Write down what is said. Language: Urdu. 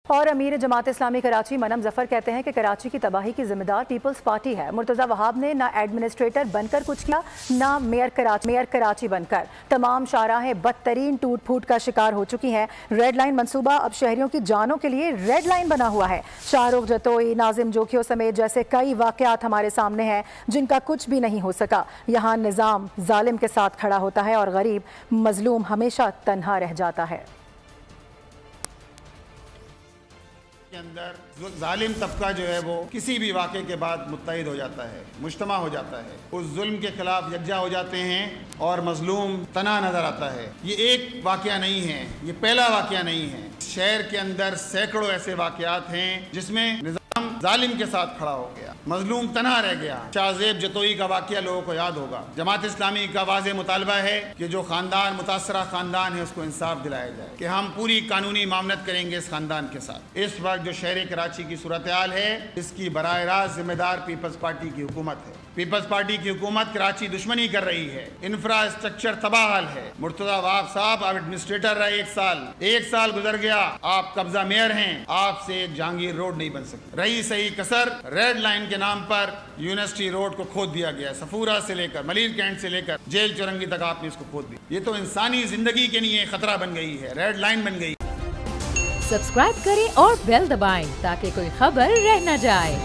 اور امیر جماعت اسلامی کراچی منم ظفر کہتے ہیں کہ کراچی کی تباہی کی ذمہ دار پیپلز پارٹی ہے۔ مرتضی وہاب نے نہ ایڈمنسٹریٹر بن کر کچھ کیا، نہ میئر کراچی بن کر۔ تمام شاہراہیں بدترین ٹوٹ پھوٹ کا شکار ہو چکی ہیں۔ ریڈ لائن منصوبہ اب شہریوں کی جانوں کے لیے ریڈ لائن بنا ہوا ہے۔ شاہ رخ جتوئی، ناظم جوکھیو سمیت جیسے کئی واقعات ہمارے سامنے ہیں جن کا کچھ بھی نہیں ہو سکا۔ یہاں نظام ظالم کے ساتھ کھڑا ہوتا ہے اور غریب مظلوم ہمیشہ تنہا رہ جاتا ہے۔ کے اندر ظالم طبقہ جو ہے وہ کسی بھی واقعے کے بعد متحد ہو جاتا ہے، مجتمع ہو جاتا ہے، اس ظلم کے خلاف یکجا ہو جاتے ہیں اور مظلوم تنہا نظر آتا ہے۔ یہ ایک واقعہ نہیں ہے، یہ پہلا واقعہ نہیں ہے۔ شہر کے اندر سینکڑوں ایسے واقعات ہیں جس میں نظام ظالم کے ساتھ کھڑا ہو گیا، مظلوم تنہا رہ گیا۔ شاہ زیب جتوئی کا واقعہ لوگوں کو یاد ہوگا۔ جماعت اسلامی کا واضح مطالبہ ہے کہ جو خاندان متاثرہ خاندان ہے اس کو انصاف دلایا جائے، کہ ہم پوری قانونی معاملت کریں گے اس خاندان کے ساتھ۔ اس وقت جو شہر کراچی کی صورتحال ہے اس کی براہ راست ذمہ دار پیپلز پارٹی کی حکومت ہے۔ پیپلز پارٹی کی حکومت کراچی دشمنی کر رہی ہے، انفراسٹرکچر تباہ حال ہے۔ مرتضی وہاب صاحب آپ ایڈمنسٹریٹر رہے ایک سال گزر گیا، آپ قبضہ میئر ہیں، آپ سے جہانگیر روڈ نہیں بن سکی۔ رہی صحیح کسر ریڈ لائن کے نام پر یونیورسٹی روڈ کو کھود دیا گیا، صفورہ سے لے کر ملیر کینٹ سے لے کر جیل چورنگی تک آپ نے اس کو کھود دیا۔ یہ تو انسانی زندگی کے لیے خطرہ بن گئی ہے، ریڈ لائن بن گئی۔ سبسکرائب کریں اور بیل دبائیں تاکہ کوئی خبر رہ نہ جائے۔